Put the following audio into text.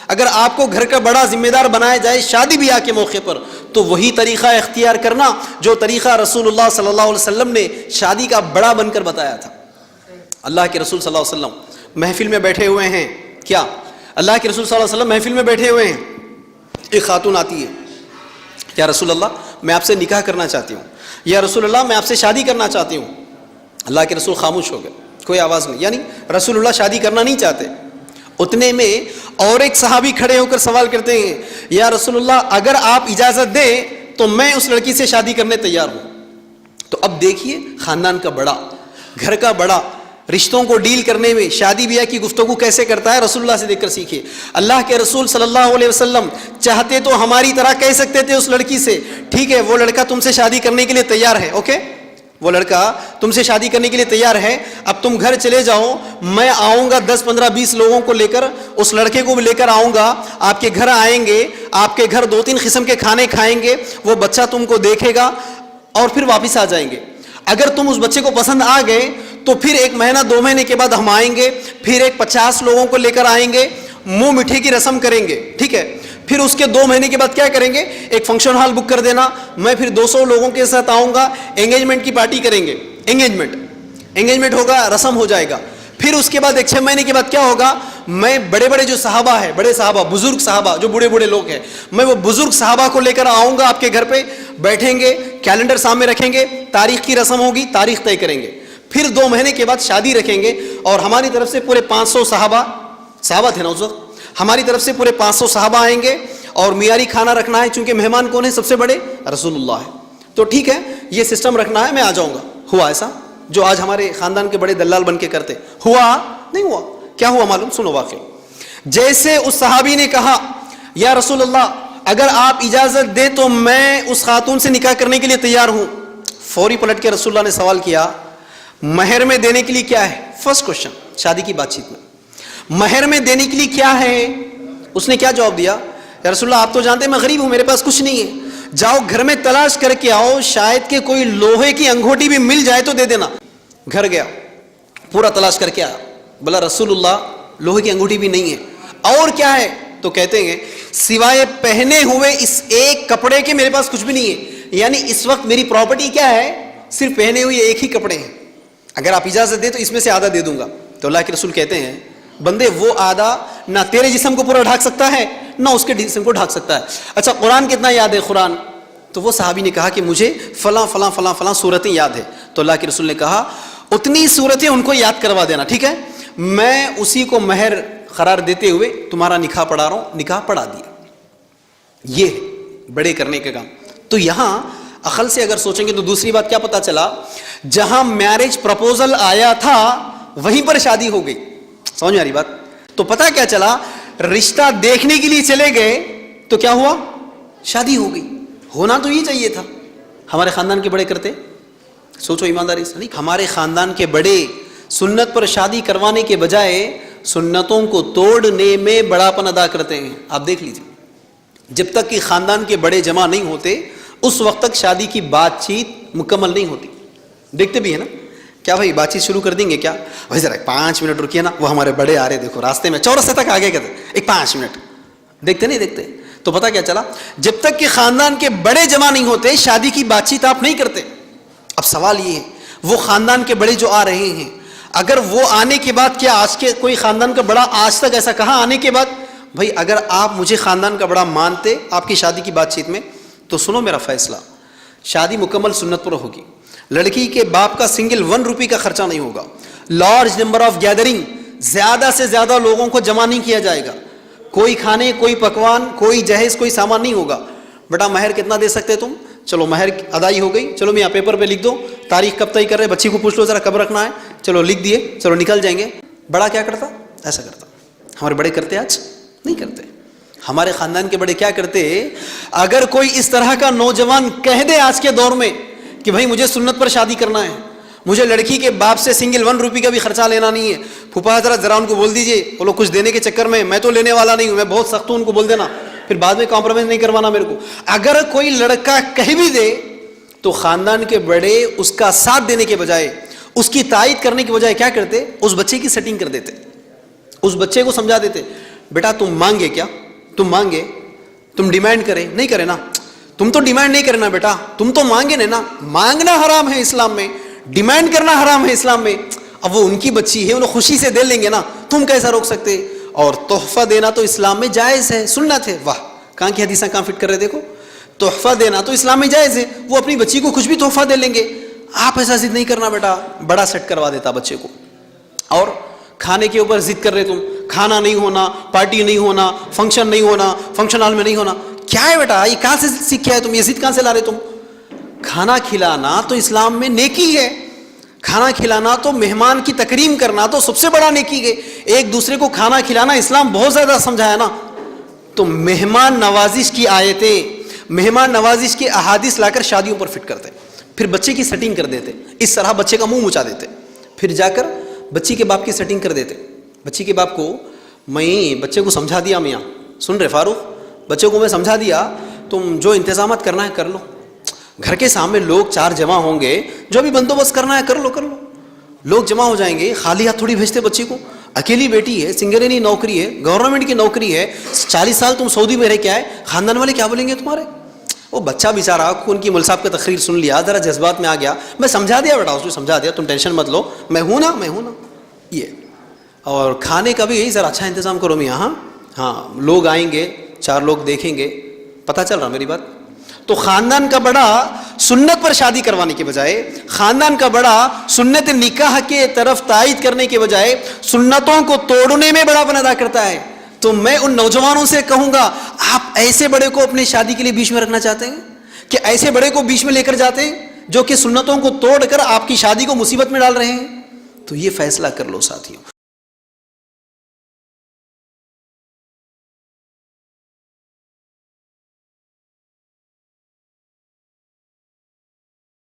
اگر آپ کو گھر کا بڑا ذمہ دار بنایا جائے شادی بیاہ کے موقع پر تو وہی طریقہ اختیار کرنا جو طریقہ رسول اللہ صلی اللہ علیہ وسلم نے شادی کا بڑا بن کر بتایا تھا۔ اللہ کے رسول صلی اللہ علیہ وسلم محفل میں بیٹھے ہوئے ہیں، کیا اللہ کے رسول صلی اللہ علیہ وسلم محفل میں بیٹھے ہوئے ہیں، ایک خاتون آتی ہے، یا رسول اللہ میں آپ سے نکاح کرنا چاہتی ہوں، یا رسول اللہ میں آپ سے شادی کرنا چاہتی ہوں۔ اللہ کے رسول خاموش ہو گئے، کوئی آواز نہیں، یعنی رسول اللہ شادی کرنا نہیں چاہتے۔ اتنے میں اور ایک صحابی کھڑے ہو کر سوال کرتے ہیں، یا رسول اللہ اگر آپ اجازت دیں تو میں اس لڑکی سے شادی کرنے تیار ہوں۔ تو اب دیکھیے خاندان کا بڑا، گھر کا بڑا رشتوں کو ڈیل کرنے میں شادی بیاہ کی گفتگو کیسے کرتا ہے، رسول اللہ سے دیکھ کر سیکھیے۔ اللہ کے رسول صلی اللہ علیہ وسلم چاہتے تو ہماری طرح کہہ سکتے تھے اس لڑکی سے، ٹھیک ہے وہ لڑکا تم سے شادی کرنے کے لیے تیار ہے، اوکے وہ لڑکا تم سے شادی کرنے کے لیے تیار ہے، اب تم گھر چلے جاؤ، میں آؤں گا 10 15 20 لوگوں کو لے کر، اس لڑکے کو بھی لے کر آؤں گا، آپ کے گھر آئیں گے، آپ کے گھر 2-3 قسم کے کھانے کھائیں گے، وہ بچہ تم کو دیکھے گا اور پھر واپس آ جائیں گے۔ اگر تم اس بچے کو پسند آ گئے تو پھر 1 مہینہ 2 مہینے کے بعد ہم آئیں گے، پھر ایک 50 لوگوں کو لے کر آئیں گے، منہ میٹھے کی رسم کریں گے، ٹھیک ہے، پھر اس کے 2 مہینے کے بعد کیا کریں گے، ایک فنکشن ہال بک کر دینا، میں پھر 200 لوگوں کے ساتھ آؤں گا، انگیجمنٹ کی پارٹی کریں گے، انگیجمنٹ ہوگا، رسم ہو جائے گا، پھر اس کے بعد 1-6 مہینے کے بعد کیا ہوگا، میں بڑے بڑے جو صحابہ ہیں، بڑے صحابہ، بزرگ صحابہ جو بوڑھے بوڑھے لوگ ہیں، میں وہ بزرگ صحابہ کو لے کر آؤں گا آپ کے گھر پہ، بیٹھیں گے، کیلنڈر سامنے رکھیں گے، تاریخ کی رسم ہوگی، تاریخ طے کریں گے، پھر 2 مہینے کے بعد شادی رکھیں گے، اور ہماری طرف سے پورے 500 صحابہ تھے نا اس وقت، ہماری طرف سے پورے 500 صحابہ آئیں گے، اور معیاری کھانا رکھنا ہے، چونکہ مہمان کون ہے، سب سے بڑے رسول اللہ ہے، تو ٹھیک ہے یہ سسٹم رکھنا ہے، میں آ جاؤں گا۔ ہوا ایسا جو آج ہمارے خاندان کے بڑے دلال بن کے کرتے، ہوا نہیں ہوا؟ کیا ہوا معلوم؟ سنو واقعی، جیسے اس صحابی نے کہا یا رسول اللہ اگر آپ اجازت دیں تو میں اس خاتون سے نکاح کرنے کے لیے تیار ہوں، فوری پلٹ کے رسول اللہ نے سوال کیا مہر میں دینے کے لیے کیا ہے؟ فرسٹ کوشچن شادی کی بات چیت میں، مہر میں دینے کے لیے کیا ہے؟ اس نے کیا جواب دیا؟ یا رسول اللہ آپ تو جانتے ہیں میں غریب ہوں، میرے پاس کچھ نہیں ہے، جاؤ گھر میں تلاش کر کے آؤ، شاید کہ کوئی لوہے کی انگوٹھی بھی مل جائے تو دے دینا۔ گھر گیا، پورا تلاش کر کے آیا، بولا رسول اللہ لوہے کی انگوٹھی بھی نہیں ہے، اور کیا ہے؟ تو کہتے ہیں سوائے پہنے ہوئے اس ایک کپڑے کے میرے پاس کچھ بھی نہیں ہے، یعنی اس وقت میری پراپرٹی کیا ہے؟ صرف پہنے ہوئے ایک ہی کپڑے ہیں، اگر آپ اجازت دیں تو اس میں سے آدھا دے دوں گا۔ تو اللہ کے رسول کہتے ہیں بندے وہ آدھا نہ تیرے جسم کو پورا ڈھانک سکتا ہے نہ اس کے جسم کو ڈھانک سکتا ہے۔ اچھا قرآن کتنا یاد ہے؟ قرآن تو وہ صحابی نے کہا کہ مجھے فلاں فلاں فلاں فلاں صورتیں یاد ہے، تو اللہ کے رسول نے کہا اتنی صورتیں ان کو یاد کروا دینا، ٹھیک ہے، میں اسی کو مہر قرار دیتے ہوئے تمہارا نکاح پڑھا رہا ہوں۔ نکاح پڑھا دیا، یہ بڑے کرنے کا کام۔ تو یہاں عقل سے اگر سوچیں گے تو دوسری بات کیا پتا چلا، جہاں میرج پرپوزل آیا تھا وہیں پر شادی ہو گئی۔ سمجھ میں آ رہی بات؟ تو پتا کیا چلا، رشتہ دیکھنے کے لیے چلے گئے تو کیا ہوا؟ شادی ہو گئی۔ ہونا تو یہ چاہیے تھا، ہمارے خاندان کے بڑے کرتے، سوچو ایمانداری سے، نہیں ہمارے خاندان کے بڑے سنت پر شادی کروانے کے بجائے سنتوں کو توڑنے میں بڑاپن ادا کرتے ہیں۔ آپ دیکھ لیجیے، جب تک کہ خاندان کے بڑے جمع نہیں ہوتے اس وقت تک شادی کی بات چیت مکمل نہیں ہوتی۔ دیکھتے بھی ہے نا، کیا بھائی بات چیت شروع کر دیں گے کیا؟ بھائی ذرا 5 منٹ رکیے نا، وہ ہمارے بڑے آ رہے دیکھو راستے میں، چورسے تک آگے کہتے ایک 5 منٹ، دیکھتے نہیں دیکھتے؟ تو پتا کیا چلا، جب تک کہ خاندان کے بڑے جمع نہیں ہوتے شادی کی بات چیت آپ نہیں کرتے۔ اب سوال یہ ہے وہ خاندان کے بڑے جو آ رہے ہیں، اگر وہ آنے کے بعد کیا آج کے کوئی خاندان کا بڑا آج تک ایسا کہا آنے کے بعد بھائی اگر آپ مجھے خاندان کا بڑا مانتے آپ کی شادی کی بات چیت میں تو سنو میرا فیصلہ، شادی مکمل سنت پر ہوگی، لڑکی کے باپ کا سنگل 1 روپی کا خرچہ نہیں ہوگا، لارج نمبر آف گیدرنگ، زیادہ سے زیادہ لوگوں کو جمع نہیں کیا جائے گا، کوئی کھانے کوئی پکوان کوئی جہیز کوئی سامان نہیں ہوگا۔ بیٹا مہر کتنا دے سکتے تم؟ چلو مہر ادائی ہو گئی، چلو میں یہاں پیپر پہ لکھ دو، تاریخ کب طے کر رہے، بچی کو پوچھ لو ذرا کب رکھنا ہے، چلو لکھ دیے، چلو نکل جائیں گے۔ بڑا کیا کرتا؟ ایسا کرتا۔ ہمارے بڑے کرتے آج؟ نہیں کرتے۔ ہمارے خاندان کے بڑے کیا کرتے، اگر کوئی اس طرح کا نوجوان کہہ دے آج کے دور میں کہ بھائی مجھے سنت پر شادی کرنا ہے، مجھے لڑکی کے باپ سے سنگل 1 روپی کا بھی خرچہ لینا نہیں ہے، پھوپھا حضرت ذرا ان کو بول دیجئے، وہ لوگ کچھ دینے کے چکر میں تو لینے والا نہیں ہوں، میں بہت سخت ہوں، ان کو بول دینا، پھر بعد میں کمپرومائز نہیں کروانا میرے کو۔ اگر کوئی لڑکا کہہ بھی دے تو خاندان کے بڑے اس کا ساتھ دینے کے بجائے، اس کی تائید کرنے کے بجائے کیا کرتے، اس بچے کی سیٹنگ کر دیتے، اس بچے کو سمجھا دیتے بیٹا تم مانگے کیا؟ تم مانگے؟ تم ڈیمانڈ کرے؟ نہیں کرے نا، تم تو ڈیمانڈ نہیں کرنا بیٹا، تم تو مانگے نا، مانگنا حرام ہے اسلام میں، ڈیمانڈ کرنا حرام ہے اسلام میں۔ اب وہ ان کی بچی ہے، انہیں خوشی سے دے لیں گے نا، تم کیسا روک سکتے؟ اور تحفہ دینا تو اسلام میں جائز ہے، سنت ہے۔ واہ، کہاں کی حدیثیں کہاں فٹ کر رہے دیکھو، تحفہ دینا تو اسلام میں جائز ہے، وہ اپنی بچی کو کچھ بھی تحفہ دے لیں گے۔ آپ ایسا ضد نہیں کرنا بیٹا، بڑا سیٹ کروا دیتا بچے کو۔ اور کھانے کے اوپر ضد کر رہے تم، کھانا نہیں ہونا، پارٹی نہیں ہونا، فنکشن نہیں ہونا، فنکشن ہال میں نہیں ہونا، کیا ہے بیٹا یہ کہاں سے سیکھا ہے تم؟ یہ ضد کہاں سے لا رہے تم؟ کھانا کھلانا تو اسلام میں نیکی ہے، کھانا کھلانا تو مہمان کی تکریم کرنا تو سب سے بڑا نیکی ہے۔ ایک دوسرے کو کھانا کھلانا اسلام بہت زیادہ سمجھایا نا۔ تو مہمان نوازش کی آیتیں، مہمان نوازش کی احادیث لا کر شادیوں پر فٹ کرتے، پھر بچے کی سیٹنگ کر دیتے، اس طرح بچے کا منہ مچا دیتے، پھر جا کر بچی کے باپ کی سیٹنگ کر دیتے۔ بچی کے باپ کو میں بچے کو سمجھا دیا، میاں سن رہے فاروق، بچے کو میں سمجھا دیا تم جو انتظامات کرنا ہے کر لو، گھر کے سامنے لوگ 4 جمع ہوں گے، جو بھی بندوبست کرنا ہے کر لو کر لو، لوگ جمع ہو جائیں گے، خالی ہاتھ تھوڑی بھیجتے بچی کو، اکیلی بیٹی ہے، سنگرینی نوکری ہے، گورنمنٹ کی نوکری ہے، 40 سال تم سعودی میں رہ کے آئے، خاندان والے کیا بولیں گے تمہارے؟ وہ بچہ بیچارہ ان کی مول صاحب کا تقریر سن لیا، ذرا جذبات میں آ گیا، میں سمجھا دیا بیٹا، اس نے سمجھا دیا، تم ٹینشن مت لو، میں ہوں نا یہ۔ اور کھانے کا بھی یہی ذرا اچھا انتظام کرو میاں، ہاں لوگ آئیں گے، 4 لوگ دیکھیں گے، پتہ چل رہا میری بات؟ تو خاندان کا بڑا سنت پر شادی کروانے کے بجائے، خاندان کا بڑا سنت نکاح کے طرف تائید کرنے کے بجائے سنتوں کو توڑنے میں بڑا ادا کرتا ہے۔ تو میں ان نوجوانوں سے کہوں گا، آپ ایسے بڑے کو اپنی شادی کے لیے بیچ میں رکھنا چاہتے ہیں کہ ایسے بڑے کو بیچ میں لے کر جاتے ہیں جو کہ سنتوں کو توڑ کر آپ کی شادی کو مصیبت میں ڈال رہے ہیں؟ تو یہ فیصلہ کر لو ساتھیوں۔